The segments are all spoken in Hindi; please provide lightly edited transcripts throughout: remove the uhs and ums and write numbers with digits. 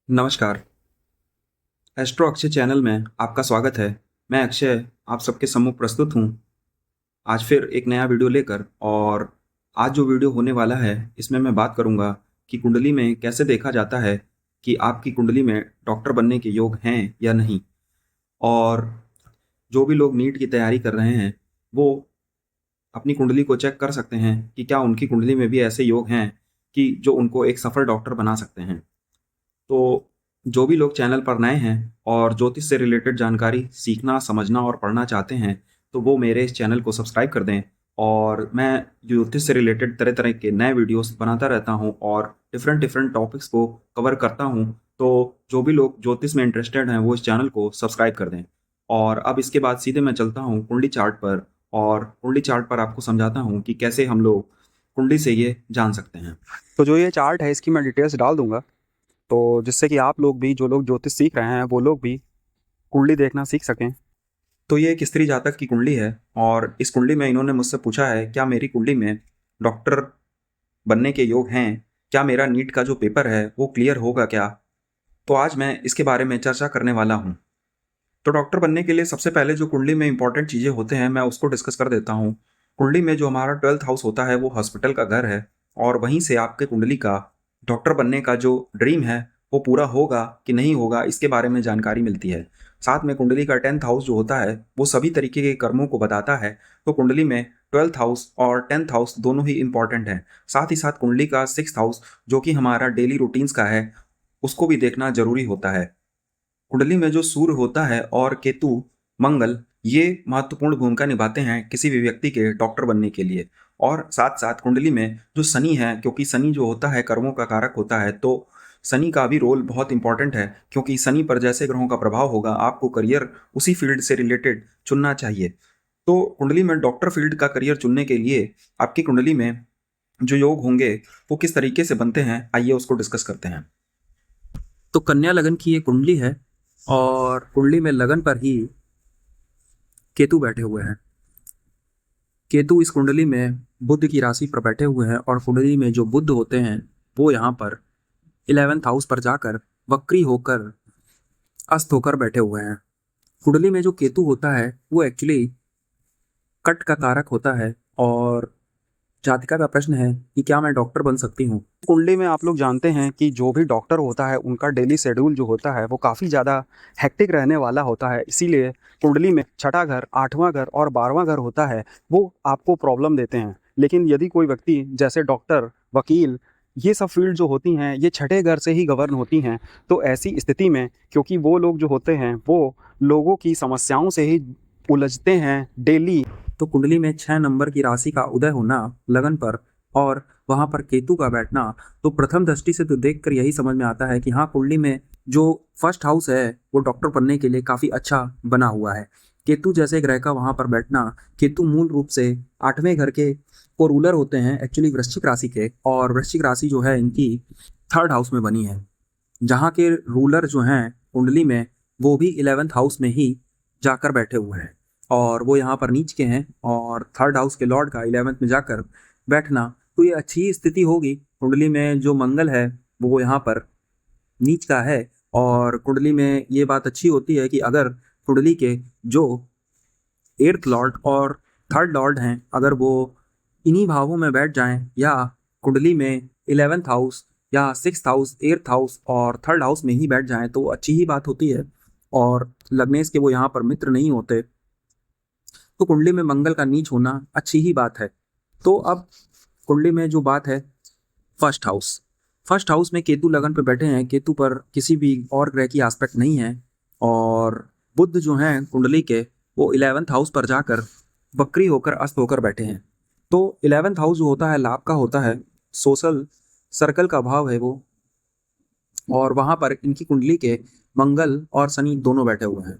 नमस्कार। एस्ट्रो अक्षय चैनल में आपका स्वागत है। मैं अक्षय आप सबके सम्मुख प्रस्तुत हूँ आज फिर एक नया वीडियो लेकर। और आज जो वीडियो होने वाला है इसमें मैं बात करूँगा कि कुंडली में कैसे देखा जाता है कि आपकी कुंडली में डॉक्टर बनने के योग हैं या नहीं। और जो भी लोग नीट की तैयारी कर रहे हैं वो अपनी कुंडली को चेक कर सकते हैं कि क्या उनकी कुंडली में भी ऐसे योग हैं कि जो उनको एक सफल डॉक्टर बना सकते हैं। तो जो भी लोग चैनल पर नए हैं और ज्योतिष से रिलेटेड जानकारी सीखना, समझना और पढ़ना चाहते हैं, तो वो मेरे इस चैनल को सब्सक्राइब कर दें। और मैं ज्योतिष से रिलेटेड तरह-तरह के नए वीडियोस बनाता रहता हूँ और डिफरेंट डिफरेंट टॉपिक्स को कवर करता हूँ। तो जो भी लोग ज्योतिष में इंटरेस्टेड हैं, वो इस चैनल को सब्सक्राइब कर दें। और अब इसके बाद सीधे मैं चलता हूँ कुंडली चार्ट पर, और कुंडली चार्ट पर आपको समझाता हूँ कि कैसे हम लोग कुंडली से ये जान सकते हैं। तो जो ये चार्ट है इसकी मैं डिटेल्स डाल दूंगा, तो जिससे कि आप लोग भी, जो लोग ज्योतिष सीख रहे हैं वो लोग भी कुंडली देखना सीख सकें। तो ये एक स्त्री जातक की कुंडली है और इस कुंडली में इन्होंने मुझसे पूछा है क्या मेरी कुंडली में डॉक्टर बनने के योग हैं, क्या मेरा नीट का जो पेपर है वो क्लियर होगा क्या। तो आज मैं इसके बारे में चर्चा करने वाला हूँ। तो डॉक्टर बनने के लिए सबसे पहले जो कुंडली में इंपॉर्टेंट चीज़ें होते हैं मैं उसको डिस्कस कर देता हूँ। कुंडली में जो हमारा 12th हाउस होता है वो हॉस्पिटल का घर है, और वहीं से आपके कुंडली का डॉक्टर बनने का जो ड्रीम है वो पूरा होगा कि नहीं होगा इसके बारे में जानकारी मिलती है। साथ में कुंडली का 10th हाउस जो होता है वो सभी तरीके के कर्मों को बताता है। तो कुंडली में 12th हाउस और 10th हाउस दोनों ही इंपॉर्टेंट हैं। साथ ही साथ कुंडली का 6th हाउस जो कि हमारा डेली रूटीन्स का है उसको भी देखना जरूरी होता है। कुंडली में जो सूर्य होता है और केतु, मंगल, ये महत्वपूर्ण भूमिका निभाते हैं किसी भी व्यक्ति के डॉक्टर बनने के लिए। और साथ साथ कुंडली में जो शनि है, क्योंकि शनि जो होता है कर्मों का कारक होता है, तो शनि का भी रोल बहुत इंपॉर्टेंट है, क्योंकि शनि पर जैसे ग्रहों का प्रभाव होगा आपको करियर उसी फील्ड से रिलेटेड चुनना चाहिए। तो कुंडली में डॉक्टर फील्ड का करियर चुनने के लिए आपकी कुंडली में जो योग होंगे वो किस तरीके से बनते हैं, आइए उसको डिस्कस करते हैं। तो कन्या लगन की ये कुंडली है और कुंडली में लगन पर ही केतु बैठे हुए हैं। केतु इस कुंडली में बुध की राशि पर बैठे हुए हैं, और कुंडली में जो बुध होते हैं वो यहाँ पर 11th हाउस पर जाकर वक्री होकर अस्त होकर बैठे हुए हैं। कुंडली में जो केतु होता है वो एक्चुअली कट का कारक होता है, और जातिका का प्रश्न है कि क्या मैं डॉक्टर बन सकती हूँ। कुंडली में आप लोग जानते हैं कि जो भी डॉक्टर होता है उनका डेली शेड्यूल जो होता है वो काफ़ी ज़्यादा हेक्टिक रहने वाला होता है। इसीलिए कुंडली में छठा घर, आठवां घर और 12वां घर होता है, वो आपको प्रॉब्लम देते हैं। लेकिन यदि कोई व्यक्ति जैसे डॉक्टर, वकील, ये सब फील्ड जो होती हैं ये छठे घर से ही गवर्न होती हैं, तो ऐसी स्थिति में क्योंकि वो लोग जो होते हैं वो लोगों की समस्याओं से ही उलझते हैं डेली। तो कुंडली में 6 नंबर की राशि का उदय होना लगन पर, और वहां पर केतु का बैठना, तो प्रथम दृष्टि से तो देखकर यही समझ में आता है कि हाँ, कुंडली में जो फर्स्ट हाउस है वो डॉक्टर बनने के लिए काफी अच्छा बना हुआ है। केतु जैसे ग्रह का वहां पर बैठना, केतु मूल रूप से 8वें घर के को रूलर होते हैं एक्चुअली वृश्चिक राशि के, और वृश्चिक राशि जो है इनकी 3rd हाउस में बनी है, जहाँ के रूलर जो हैं कुंडली में वो भी 11th हाउस में ही जाकर बैठे हुए हैं, और वो यहाँ पर नीच के हैं। और 3rd हाउस के लॉर्ड का 11th में जाकर बैठना, तो ये अच्छी स्थिति होगी। कुंडली में जो मंगल है वो यहाँ पर नीच का है, और कुंडली में ये बात अच्छी होती है कि अगर कुंडली के जो 8th लॉर्ड और 3rd लॉर्ड हैं अगर वो इन्हीं भावों में बैठ जाएं, या कुंडली में 11th हाउस या 6th हाउस, 8th हाउस और 3rd हाउस में ही बैठ जाएं, तो अच्छी ही बात होती है। और लग्नेश के वो यहाँ पर मित्र नहीं होते, तो कुंडली में मंगल का नीच होना अच्छी ही बात है। तो अब कुंडली में जो बात है फर्स्ट हाउस, फर्स्ट हाउस में केतु लगन पे बैठे हैं, केतु पर किसी भी और ग्रह की एस्पेक्ट नहीं है, और बुध जो हैं कुंडली के वो 11th हाउस पर जाकर वक्री होकर अस्त होकर बैठे हैं। तो 11th हाउस जो होता है लाभ का होता है, सोशल सर्कल का भाव है वो, और वहां पर इनकी कुंडली के मंगल और शनि दोनों बैठे हुए हैं।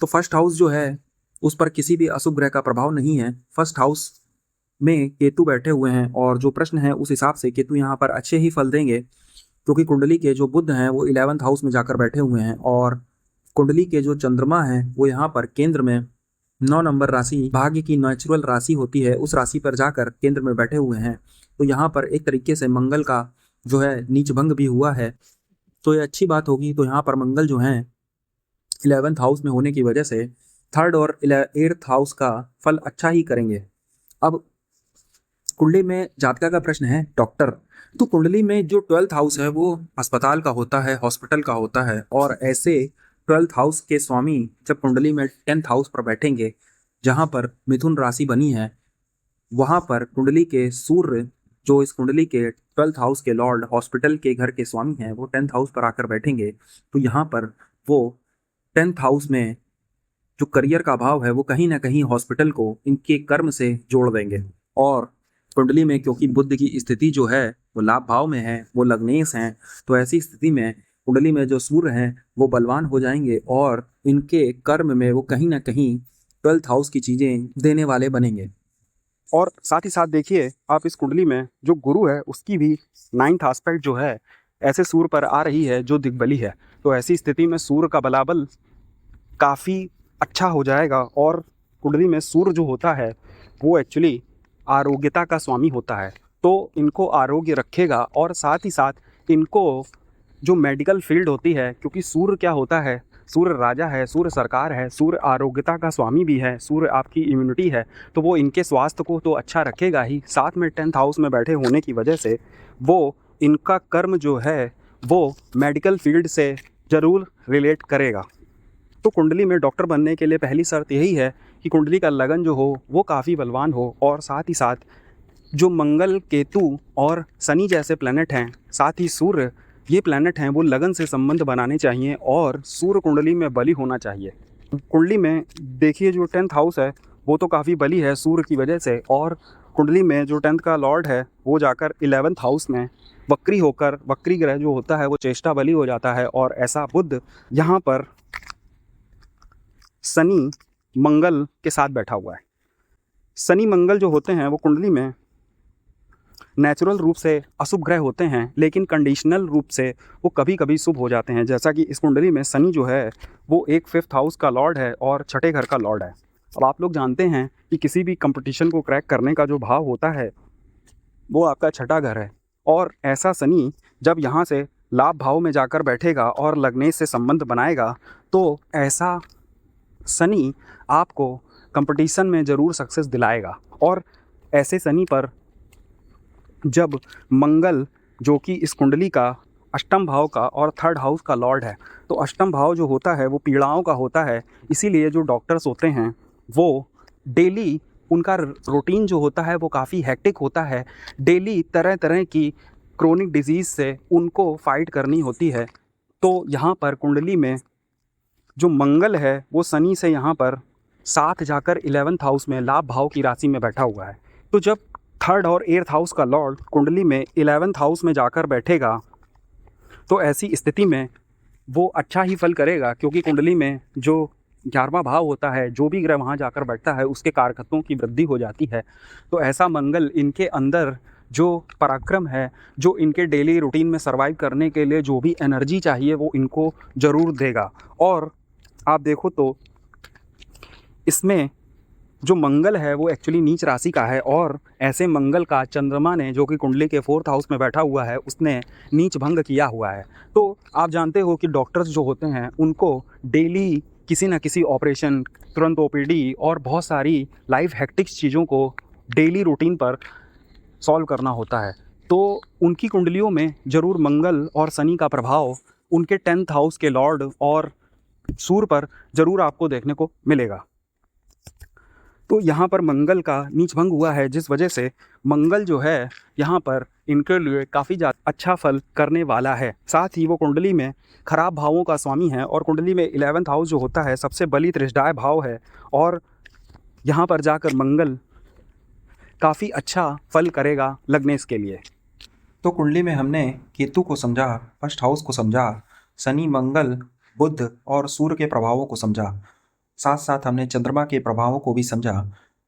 तो फर्स्ट हाउस जो है उस पर किसी भी अशुभ ग्रह का प्रभाव नहीं है। फर्स्ट हाउस में केतु बैठे हुए हैं, और जो प्रश्न है उस हिसाब से केतु यहाँ पर अच्छे ही फल देंगे, क्योंकि कुंडली के जो बुध हैं वो 11th हाउस में जाकर बैठे हुए हैं, और कुंडली के जो चंद्रमा है वो यहाँ पर केंद्र में 9 नंबर राशि, भाग्य की नेचुरल राशि होती है, उस राशि पर जाकर केंद्र में बैठे हुए हैं। तो यहाँ पर एक तरीके से मंगल का जो है नीच भंग भी हुआ है, तो ये अच्छी बात होगी। तो यहाँ पर मंगल जो हैं 11th हाउस में होने की वजह से 3rd और 8th हाउस का फल अच्छा ही करेंगे। अब कुंडली में जातका का प्रश्न है डॉक्टर, तो कुंडली में जो 12th हाउस है वो अस्पताल का होता है, हॉस्पिटल का होता है, और ऐसे 12th हाउस के स्वामी जब कुंडली में 10th हाउस पर बैठेंगे, जहाँ पर मिथुन राशि बनी है, वहाँ पर कुंडली के सूर्य जो इस कुंडली के 12th हाउस के लॉर्ड हॉस्पिटल के घर के स्वामी हैं, वो 10th हाउस पर आकर बैठेंगे, तो यहाँ पर वो 10th हाउस में जो करियर का भाव है वो कहीं ना कहीं हॉस्पिटल को इनके कर्म से जोड़ देंगे। और कुंडली में क्योंकि बुध की स्थिति जो है वो लाभ भाव में है, वो लग्नेश हैं, तो ऐसी स्थिति में कुंडली में जो सूर्य हैं वो बलवान हो जाएंगे और इनके कर्म में वो कहीं ना कहीं 12th हाउस की चीजें देने वाले बनेंगे। और साथ ही साथ देखिए आप इस कुंडली में जो गुरु है उसकी भी 9th एस्पेक्ट जो है ऐसे सूर्य पर आ रही है जो दिग्बली है। तो ऐसी स्थिति में सूर्य का बलाबल काफ़ी अच्छा हो जाएगा। और कुंडली में सूर्य जो होता है वो एक्चुअली आरोग्यता का स्वामी होता है, तो इनको आरोग्य रखेगा। और साथ ही साथ इनको जो मेडिकल फील्ड होती है, क्योंकि सूर्य क्या होता है, सूर्य राजा है, सूर्य सरकार है, सूर्य आरोग्यता का स्वामी भी है, सूर्य आपकी इम्यूनिटी है, तो वो इनके स्वास्थ्य को तो अच्छा रखेगा ही, साथ में 10th हाउस में बैठे होने की वजह से वो इनका कर्म जो है वो मेडिकल फील्ड से ज़रूर रिलेट करेगा। तो कुंडली में डॉक्टर बनने के लिए पहली शर्त यही है कि कुंडली का लगन जो हो वो काफ़ी बलवान हो, और साथ ही साथ जो मंगल, केतु और शनि जैसे प्लैनेट हैं, साथ ही सूर्य, ये प्लैनेट हैं, वो लगन से संबंध बनाने चाहिए और सूर्य कुंडली में बली होना चाहिए। कुंडली में देखिए जो 10th हाउस है वो तो काफ़ी बली है सूर्य की वजह से, और कुंडली में जो 10th का लॉर्ड है वो जाकर 11th हाउस में वक्री होकर, वक्री ग्रह जो होता है वो चेष्टा बली हो जाता है। और ऐसा बुध यहाँ पर शनि मंगल के साथ बैठा हुआ है। शनि मंगल जो होते हैं वो कुंडली में नेचुरल रूप से अशुभ ग्रह होते हैं, लेकिन कंडीशनल रूप से वो कभी कभी शुभ हो जाते हैं। जैसा कि इस कुंडली में शनि जो है वो एक 5th हाउस का लॉर्ड है और छठे घर का लॉर्ड है। अब आप लोग जानते हैं कि किसी भी कंपटीशन को क्रैक करने का जो भाव होता है वो आपका छठा घर है, और ऐसा शनि जब यहाँ से लाभ भाव में जाकर बैठेगा और लग्नेश से संबंध बनाएगा, तो ऐसा शनि आपको कंपटीशन में ज़रूर सक्सेस दिलाएगा। और ऐसे शनि पर जब मंगल जो कि इस कुंडली का अष्टम भाव का और 3rd हाउस का लॉर्ड है, तो अष्टम भाव जो होता है वो पीड़ाओं का होता है, इसीलिए जो डॉक्टर्स होते हैं वो डेली उनका रूटीन जो होता है वो काफ़ी हेक्टिक होता है। डेली तरह तरह की क्रोनिक डिजीज़ से उनको फाइट करनी होती है। तो यहाँ पर कुंडली में जो मंगल है वो शनि से यहाँ पर साथ जाकर 11th हाउस में लाभ भाव की राशि में बैठा हुआ है। तो जब 3rd और 8th हाउस का लॉर्ड कुंडली में 11th हाउस में जाकर बैठेगा, तो ऐसी स्थिति में वो अच्छा ही फल करेगा, क्योंकि कुंडली में जो 11वां भाव होता है, जो भी ग्रह वहाँ जाकर बैठता है उसके कारकत्वों की वृद्धि हो जाती है। तो ऐसा मंगल इनके अंदर जो पराक्रम है, जो इनके डेली रूटीन में सर्वाइव करने के लिए जो भी एनर्जी चाहिए वो इनको ज़रूर देगा। और आप देखो तो इसमें जो मंगल है वो एक्चुअली नीच राशि का है, और ऐसे मंगल का चंद्रमा ने जो कि कुंडली के 4th हाउस में बैठा हुआ है उसने नीच भंग किया हुआ है। तो आप जानते हो कि डॉक्टर्स जो होते हैं उनको डेली किसी न किसी ऑपरेशन, तुरंत ओपीडी और बहुत सारी लाइफ हेक्टिक्स चीज़ों को डेली रूटीन पर सॉल्व करना होता है। तो उनकी कुंडलियों में ज़रूर मंगल और शनि का प्रभाव उनके 10th हाउस के लॉर्ड और सूर्य पर ज़रूर आपको देखने को मिलेगा। तो यहाँ पर मंगल का नीच भंग हुआ है, जिस वजह से मंगल जो है यहाँ पर इनके लिए काफ़ी अच्छा फल करने वाला है। साथ ही वो कुंडली में खराब भावों का स्वामी है, और कुंडली में 11th हाउस जो होता है सबसे बली त्रिशदाय भाव है, और यहाँ पर जाकर मंगल काफ़ी अच्छा फल करेगा लग्नेश के लिए। तो कुंडली में हमने केतु को समझा, 1st हाउस को समझा, शनि, मंगल, बुध और सूर्य के प्रभावों को समझा, साथ साथ हमने चंद्रमा के प्रभावों को भी समझा।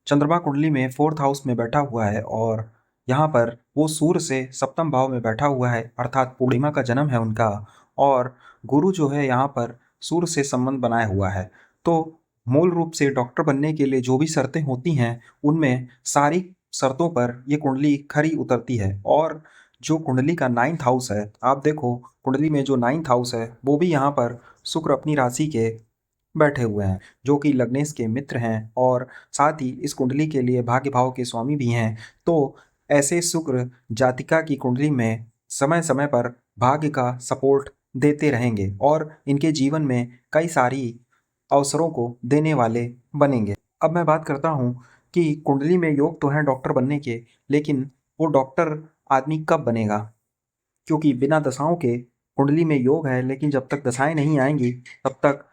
चंद्रमा कुंडली में 4th हाउस में बैठा हुआ है, और यहाँ पर वो सूर्य से सप्तम भाव में बैठा हुआ है, अर्थात पूर्णिमा का जन्म है उनका, और गुरु जो है यहाँ पर सूर्य से संबंध बनाया हुआ है। तो मूल रूप से डॉक्टर बनने के लिए जो भी शर्तें होती हैं उनमें सारी शर्तों पर ये कुंडली खरी उतरती है, और जो कुंडली का 9th हाउस है, आप देखो कुंडली में जो 9th हाउस है वो भी यहाँ पर शुक्र अपनी राशि के बैठे हुए हैं, जो कि लग्नेश के मित्र हैं और साथ ही इस कुंडली के लिए भाग्य भाव के स्वामी भी हैं। तो ऐसे शुक्र जातिका की कुंडली में समय समय पर भाग्य का सपोर्ट देते रहेंगे और इनके जीवन में कई सारी अवसरों को देने वाले बनेंगे। अब मैं बात करता हूँ कि कुंडली में योग तो हैं डॉक्टर बनने के, लेकिन वो डॉक्टर आदमी कब बनेगा? क्योंकि बिना दशाओं के कुंडली में योग है, लेकिन जब तक दशाएं नहीं आएंगी तब तक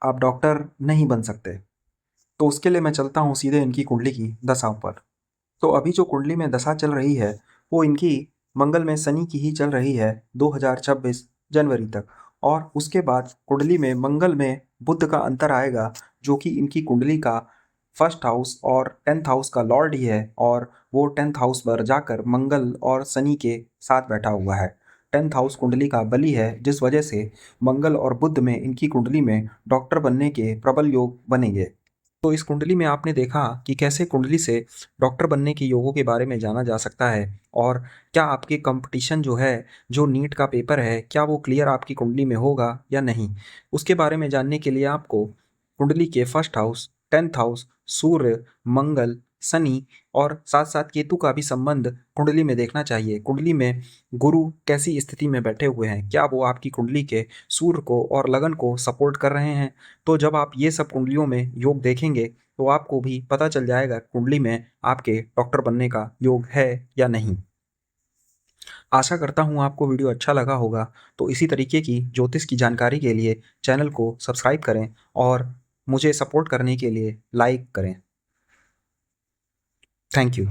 आप डॉक्टर नहीं बन सकते। तो उसके लिए मैं चलता हूँ सीधे इनकी कुंडली की दशाओं पर। तो अभी जो कुंडली में दशा चल रही है वो इनकी मंगल में शनि की ही चल रही है 2026 जनवरी तक, और उसके बाद कुंडली में मंगल में बुध का अंतर आएगा, जो कि इनकी कुंडली का फर्स्ट हाउस और 10th हाउस का लॉर्ड ही है, और वो 10th हाउस पर जाकर मंगल और शनि के साथ बैठा हुआ है। 10th हाउस कुंडली का बली है, जिस वजह से मंगल और बुध में इनकी कुंडली में डॉक्टर बनने के प्रबल योग बनेंगे। तो इस कुंडली में आपने देखा कि कैसे कुंडली से डॉक्टर बनने के योगों के बारे में जाना जा सकता है, और क्या आपके कंपटीशन जो है, जो नीट का पेपर है, क्या वो क्लियर आपकी कुंडली में होगा या नहीं। उसके बारे में जानने के लिए आपको कुंडली के फर्स्ट हाउस, 10th हाउस, सूर्य, मंगल, शनि और साथ साथ केतु का भी संबंध कुंडली में देखना चाहिए। कुंडली में गुरु कैसी स्थिति में बैठे हुए हैं, क्या वो आपकी कुंडली के सूर्य को और लगन को सपोर्ट कर रहे हैं। तो जब आप ये सब कुंडलियों में योग देखेंगे तो आपको भी पता चल जाएगा कुंडली में आपके डॉक्टर बनने का योग है या नहीं। आशा करता हूँ आपको वीडियो अच्छा लगा होगा। तो इसी तरीके की ज्योतिष की जानकारी के लिए चैनल को सब्सक्राइब करें और मुझे सपोर्ट करने के लिए लाइक करें। Thank you.